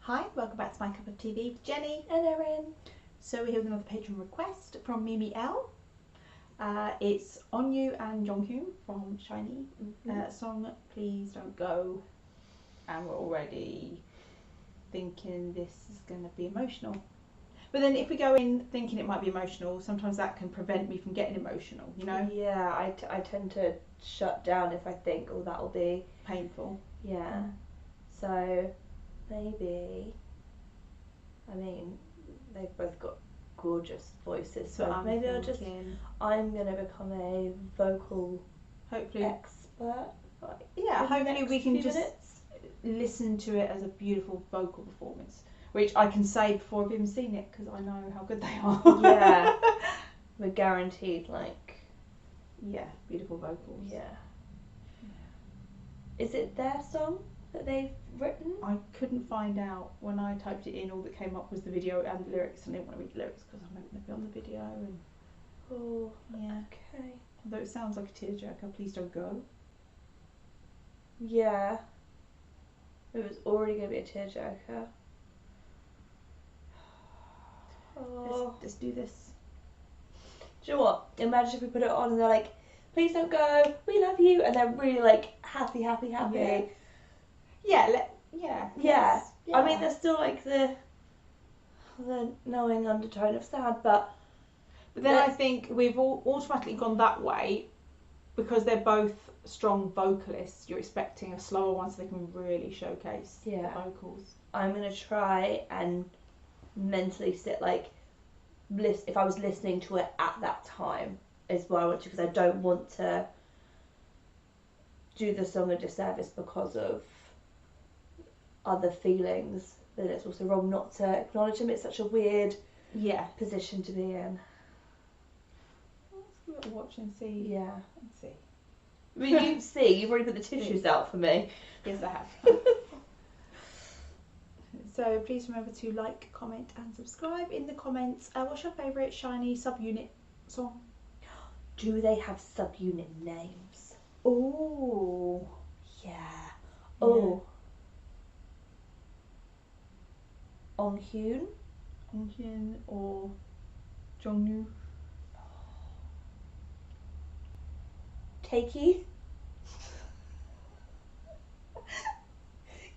Hi, welcome back to My Cup of TV with Jenny and Erin. So we're here with another patron request from Mimi L. It's Onew and Jonghyun from Shiny. Song Please Don't Go. And we're already thinking this is going to be emotional. But then if we go in thinking it might be emotional, sometimes that can prevent me from getting emotional, you know? Yeah, I tend to shut down if I think, oh, that'll be Painful. Yeah. So maybe, I mean, they've both got gorgeous voices, so maybe I'm going to become a vocal expert. Yeah, hopefully we can just listen to it as a beautiful vocal performance, which I can say before I've even seen it because I know how good they are. Yeah, we're guaranteed, beautiful vocals. Yeah. Is it their song that they've written? I couldn't find out. When I typed it in, all that came up was the video and the lyrics, and I didn't want to read the lyrics because I'm not going to be on the video. And oh, yeah. Okay. Although it sounds like a tearjerker, Please Don't Go. Yeah. It was already going to be a tearjerker. Oh. Let's do this. Do you know what? Imagine if we put it on and they're like, please don't go, we love you, and they're really happy. Yeah. I mean, there's still the knowing undertone of sad, but then I think we've all automatically gone that way because they're both strong vocalists. You're expecting a slower one so they can really showcase the vocals. I'm gonna try and mentally sit if I was listening to it at that time is what I want to, because I don't want to do the song a disservice because of other feelings. Then it's also wrong not to acknowledge them. It's such a weird position to be in. Let's watch and see. Yeah. Let's see. I mean, you've already put the tissues out for me. Yes, I have. So please remember to like, comment and subscribe. In the comments, what's your favourite Shiny subunit song? Do they have subunit names? Oh. Yeah. Oh. Jonghyun? Jonghyun or Jongnu? Takey?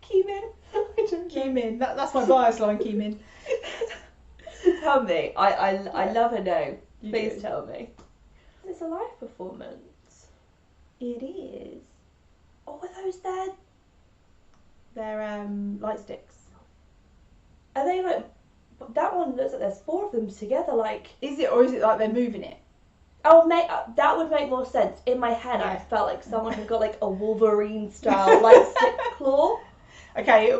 Keemin? Keemin. That's my bias line, Keemin. Tell me. I love a no. Please tell me. It's a live performance. It is. Oh, are those They're light sticks. Are they that one looks like there's 4 of them together, Is it, or is it like they're moving it? Oh, mate, that would make more sense. In my head, I felt like someone had got a Wolverine style light stick claw. Okay,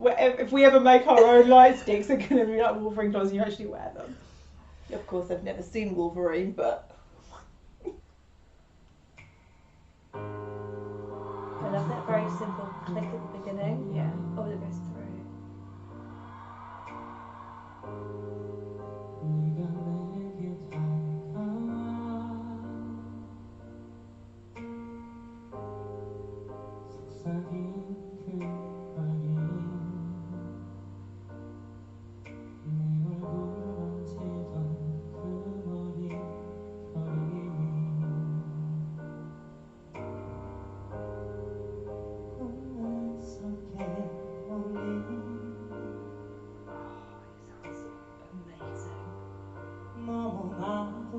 if we ever make our own light sticks, they're going to be like Wolverine claws and you actually wear them. Of course, I've never seen Wolverine, but I love that very simple click at the beginning. Yeah. Oh, it goes through.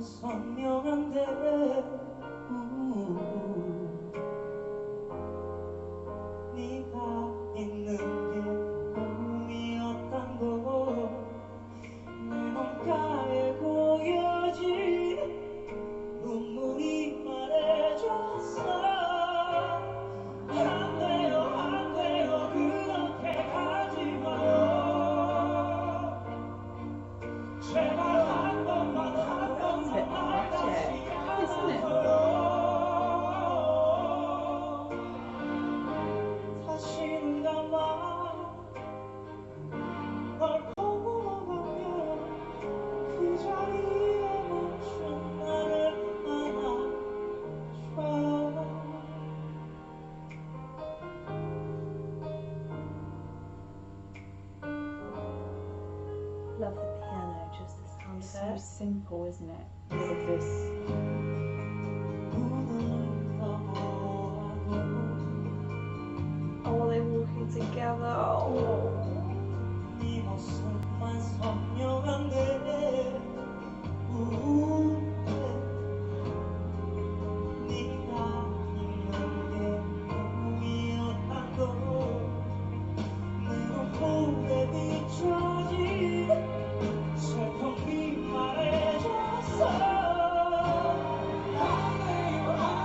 선명한데 onto so it. simple, isn't it? All of this. Oh, they're walking together. Oh.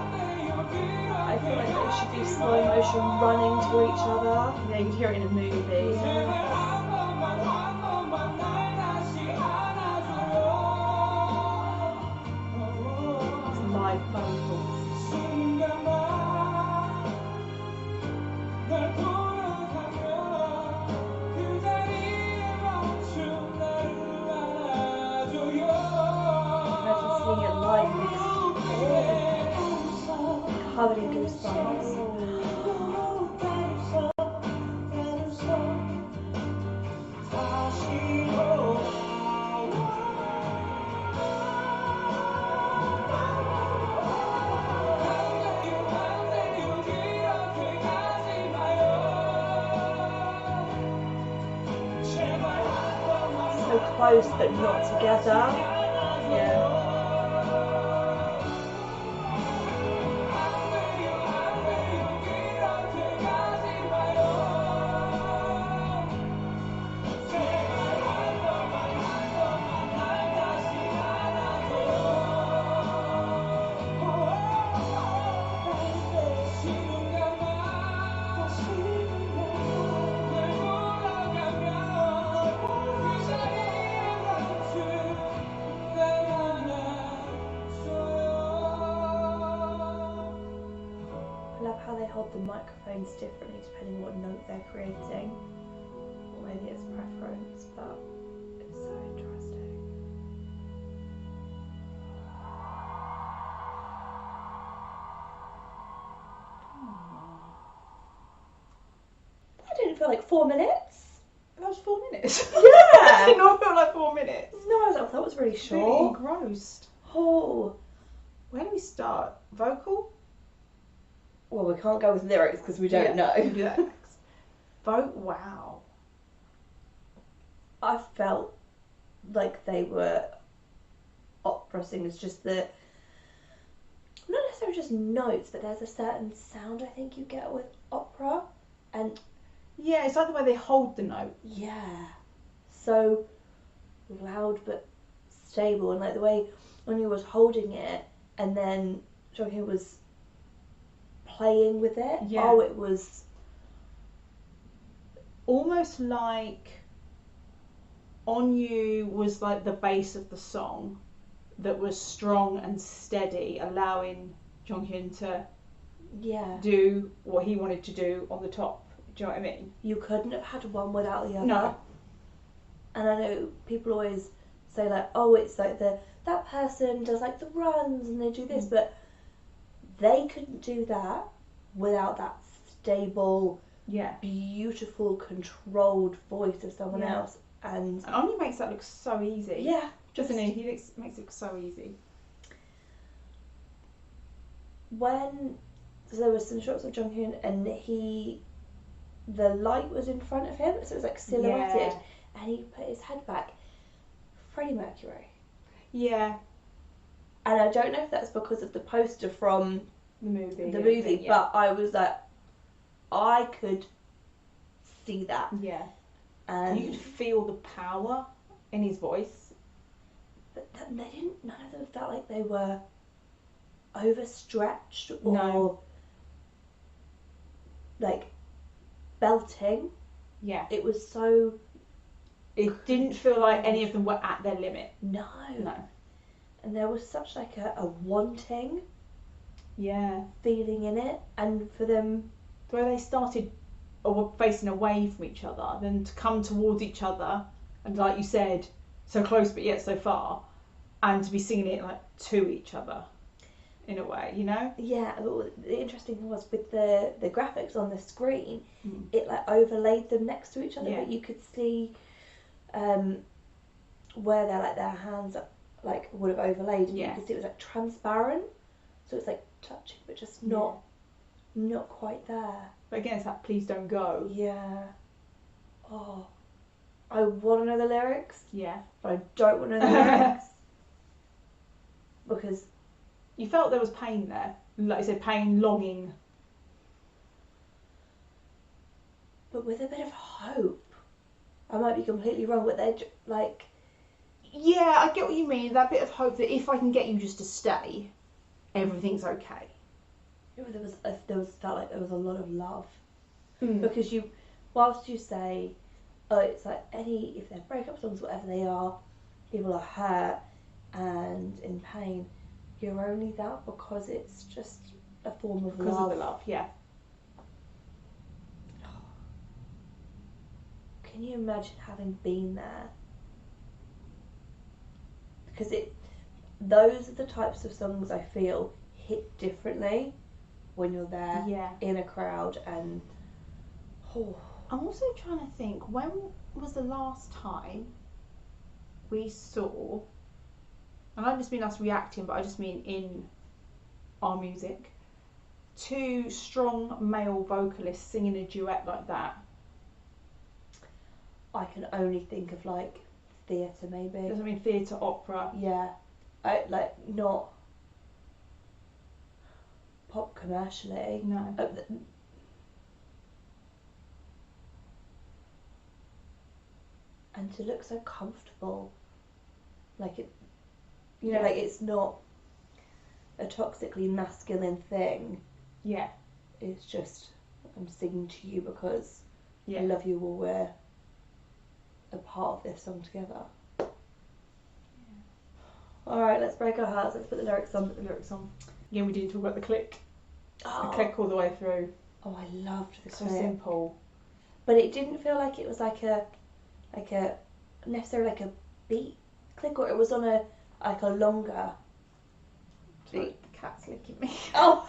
I feel like they should be slow motion running to each other. Yeah, you'd hear it in a movie. Yeah. It's live vocals. Imagine seeing it live mixed. Covered in goosebumps. So close but not together. Yeah. I love how they hold the microphones differently depending what note they're creating. Or maybe it's preference, but it's so interesting. That didn't feel like 4 minutes. That was 4 minutes. Yeah! Did not feel like 4 minutes. No, I thought that was really Really short. engrossed. Oh. Where do we start? Vocal? Well, we can't go with lyrics because we don't know. Yeah. Vote. Wow. I felt like they were opera singers, just the not necessarily just notes, but there's a certain sound I think you get with opera, and Yeah, it's like the way they hold the note. yeah, so loud but stable, and like the way Onew was holding it, and then Jonghyun was playing with it. Yeah. Oh, it was Almost like Onew was like the base of the song that was strong and steady, allowing Jonghyun to yeah. do what he wanted to do on the top. Do you know what I mean? You couldn't have had one without the other. No. And I know people always say like, oh, it's like that person does like the runs and they do this, but they couldn't do that without that stable, beautiful, controlled voice of someone else. And Onew makes that look so easy. yeah, Doesn't he? He makes it look so easy. When there was some shots of Jonghyun and the light was in front of him, so it was like silhouetted, and he put his head back. Freddie Mercury. Yeah. And I don't know if that's because of the poster from The movie. the movie, but I was like, I could see that. Yeah. And You could feel the power in his voice. but they didn't. None of them felt like they were overstretched or No. like belting. Yeah. It was so It didn't feel like any of them were at their limit. no. And there was such like a wanting feeling in it, and for them, The way they started or were facing away from each other, then to come towards each other, and like you said, so close but yet so far, and to be singing it like to each other, in a way, you know? yeah. The interesting thing was with the graphics on the screen, it like overlaid them next to each other, Yeah. but you could see where their hands like would have overlaid, and Yeah. you could see it was like transparent, so it's like touching, but just not quite there. But again, it's that please don't go. Yeah. Oh, I want to know the lyrics, Yeah. but I don't want to know the lyrics because You felt there was pain there, like you said, pain, longing. but with a bit of hope. I might be completely wrong, but they're like. Yeah, I get what you mean. That bit of hope that if I can get you just to stay, everything's okay. Felt like there was a lot of love. Mm. Because whilst you say, oh, it's like if they're breakup songs, whatever they are, people are hurt and in pain, you're only that because it's just a form of Because love. of the love, yeah. Can you imagine having been there? Because those are the types of songs I feel hit differently when you're there in a crowd and. Oh. I'm also trying to think, when was the last time we saw, and I don't just mean us reacting, but I just mean in our music, two strong male vocalists singing a duet like that? I can only think of like theatre maybe. Does it mean theatre, opera? Yeah, not pop commercially. No. And to look so comfortable, like it, Yeah. like it's not a toxically masculine thing. Yeah. It's just I'm singing to you because Yeah. I love you, or we're a part of this song together. Yeah. All right, let's break our hearts. Let's put the lyrics on. Put the lyrics on. Again, we didn't talk about the click. Oh. The click all the way through. Oh, I loved the So click. simple. But it didn't feel like it was like a necessarily like a beat click, or it was on a longer beat. The cat's licking me. Oh,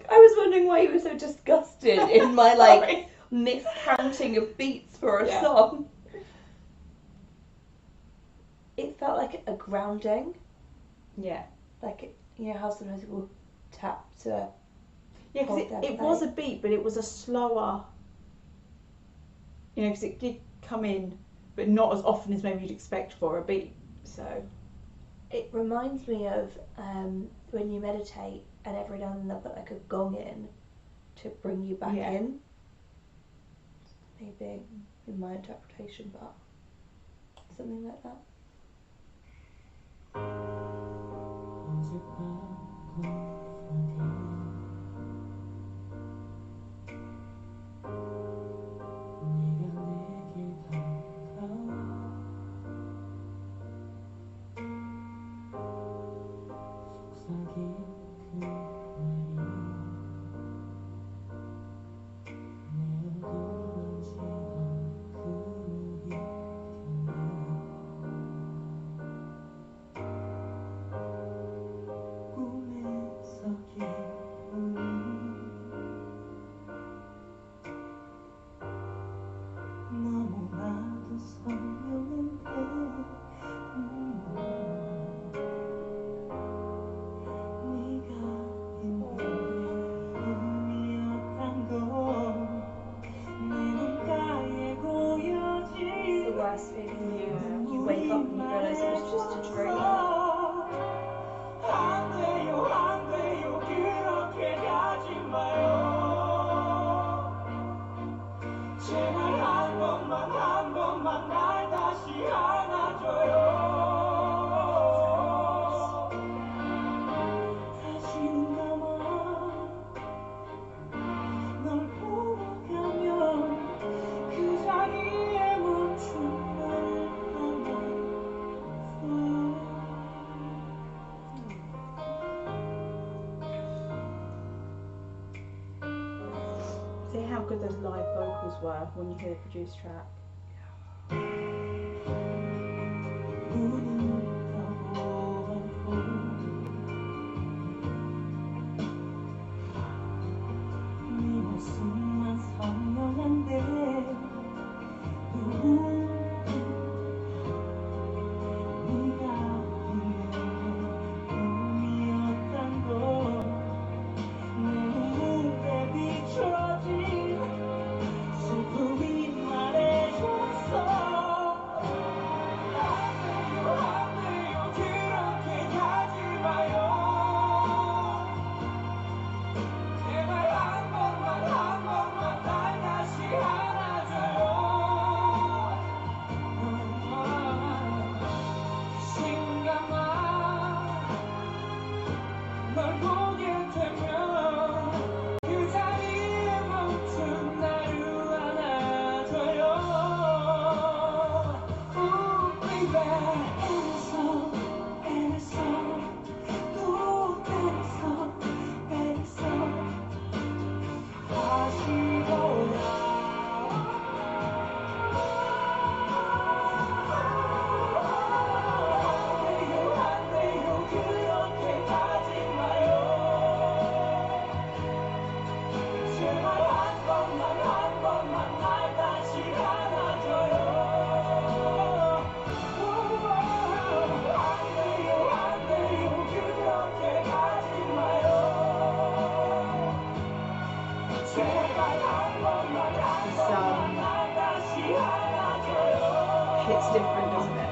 I was wondering why you were so disgusted in my like miscounting of beats for a song. It felt like a grounding. Yeah. Like you know how sometimes people tap to. Yeah, because it was a beat, but it was a slower. You know, because it did come in, but not as often as maybe you'd expect for a beat. So. It reminds me of when you meditate and every now and then they'll put like a gong in to bring you back in. Maybe in my interpretation, but something like that. You wake up and you realise it was just a dream. See how good those live vocals were when you hear the produced track. Hits different, doesn't it?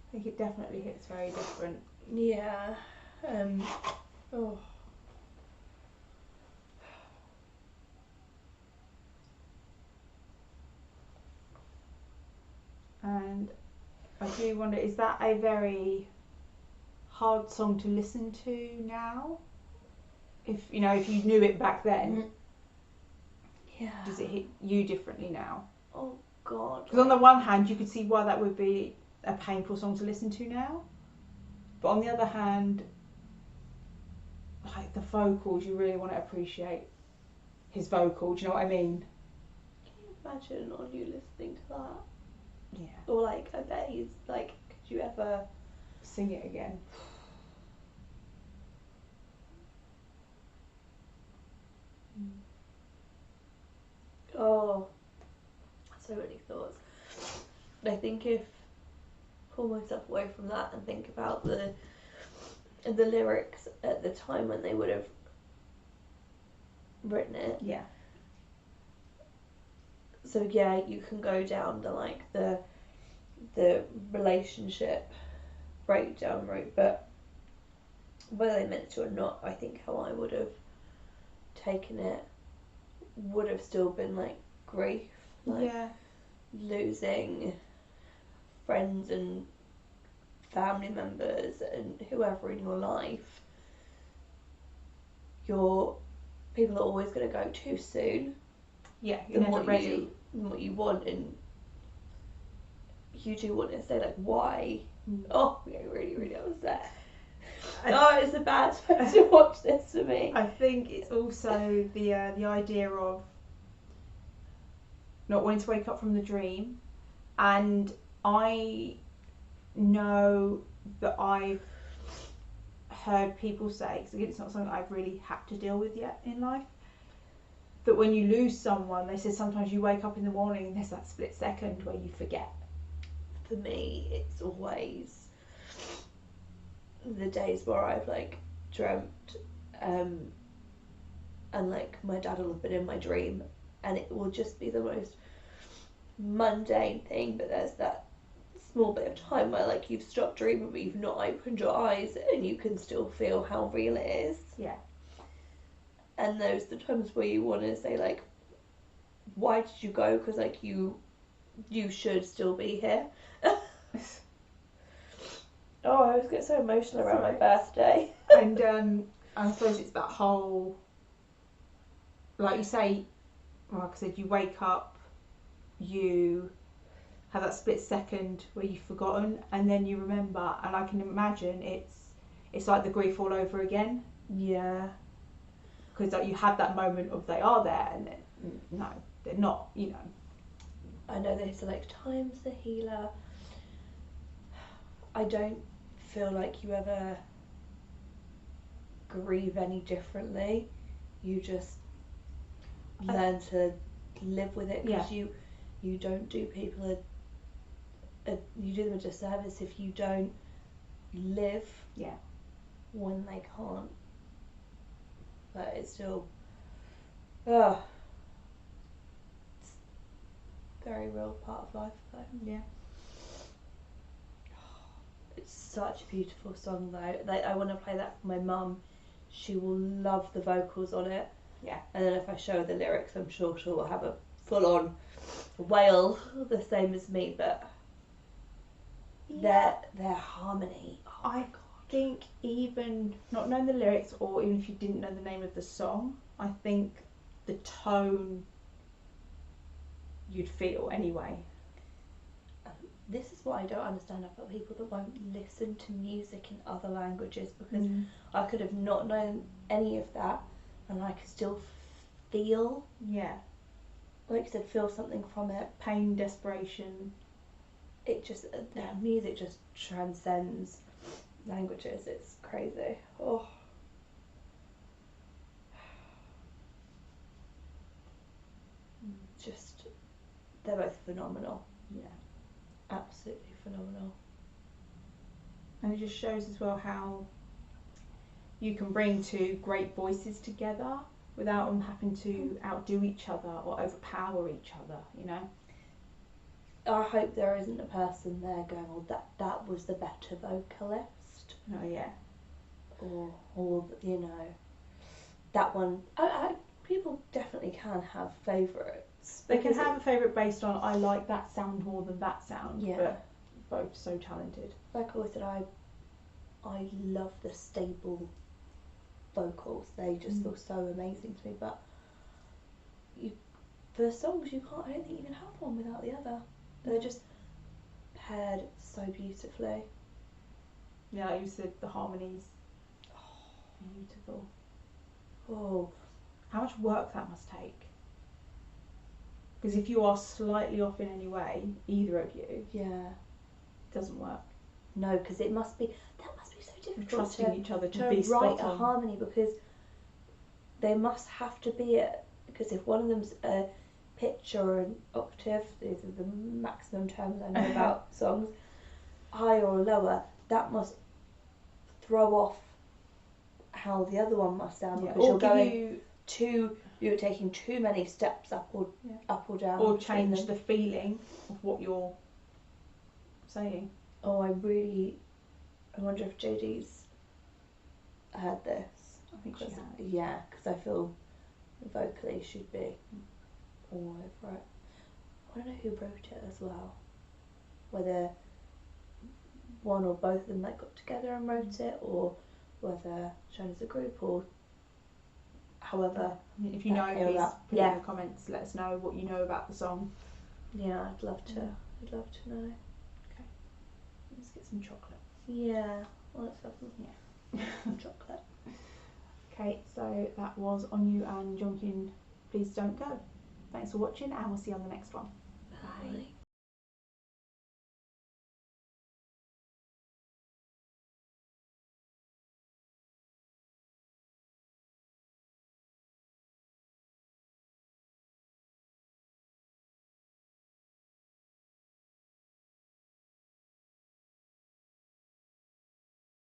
I think it definitely hits very different. Yeah. Oh. And I do wonder, is that a very hard song to listen to now? If you knew it back then, Yeah. does it hit you differently now? Oh God. Because on the one hand, you could see why that would be a painful song to listen to now, but on the other hand, like the vocals, you really want to appreciate his vocal. Do you know what I mean? Can you imagine on you listening to that? Yeah. Or like, I bet he's like, could you ever Sing it again. Oh, so many thoughts. I think if pull myself away from that and think about the lyrics at the time when they would have written it. Yeah. So yeah, you can go down the like the relationship breakdown route, but whether they meant to or not, I think how I would have taken it would have still been like grief, like Yeah. losing friends and family members and whoever in your life. People are always going to go too soon. Yeah, you're never ready. What you want, and you do want to say like why. Mm. Oh, I'm getting really, really upset. It's a bad time to watch this for me. I think it's also the idea of not wanting to wake up from the dream, and I know that I've heard people say, because it's not something I've really had to deal with yet in life, that when you lose someone, they say sometimes you wake up in the morning and there's that split second where you forget. For me, it's always the days where I've like dreamt and like my dad will have been in my dream and it will just be the most mundane thing, but there's that small bit of time where like you've stopped dreaming but you've not opened your eyes and you can still feel how real it is. Yeah. And those are the times where you want to say like, why did you go? Because like you should still be here. Oh, I always get so emotional around my birthday. And I suppose it's that whole, like you say, like I said, you wake up, you have that split second where you've forgotten, and then you remember, and I can imagine it's like the grief all over again. Yeah. Because like you have that moment of they are there, and then, no, they're not, you know. I know they say like time's the healer. I don't feel like you ever grieve any differently. You just learn to live with it, because you don't do people you do them a disservice if you don't live when they can't. But it's still it's a very real part of life though. Yeah. It's such a beautiful song though. Like, I want to play that for my mum. She will love the vocals on it. Yeah. And then if I show her the lyrics, I'm sure she'll have a full-on wail the same as me. But their harmony. Oh I think even not knowing the lyrics, or even if you didn't know the name of the song, I think the tone you'd feel anyway. this is what I don't understand about people that won't listen to music in other languages, because I could have not known any of that and I could still feel, like you said, feel something from it. Pain, desperation. It just, music just transcends languages. It's crazy. Oh. Just, they're both phenomenal. Yeah. Absolutely phenomenal. And it just shows as well how you can bring two great voices together without them having to outdo each other or overpower each other, you know. I hope there isn't a person there going, "Oh, that was the better vocalist." Oh yeah. Or you know, that one. People definitely can have favourites. They can have a favourite based on, I like that sound more than that sound. Yeah. But both so talented. Like I always said, I love the stable vocals. They just feel so amazing to me. But for songs, I don't think you can have one without the other. They're just paired so beautifully. Yeah, like you said, the harmonies. Beautiful. Oh. How much work that must take. Because if you are slightly off in any way, either of you, yeah, it doesn't work. No, because that must be so difficult. Trusting each other to be write spot a on. harmony, because they must have to be because if one of them's a pitch or an octave, these are the maximum terms I know about songs, higher or lower, that must throw off how the other one must sound, because you're taking too many steps up or down, or change the feeling of what you're saying. Oh, I wonder if JD's heard this. I think she has. Yeah, because I feel vocally she'd be all over it. I don't know who wrote it as well. Whether one or both of them got together and wrote it, or whether shown as a group, or however. If you know, please put in the comments. Let us know what you know about the song. Yeah, I'd love to. I'd love to know. Okay, let's get some chocolate. Yeah, well, let's have some chocolate. Okay, so that was Onew and Jonghyun. Please don't go. Thanks for watching, and we'll see you on the next one. Bye.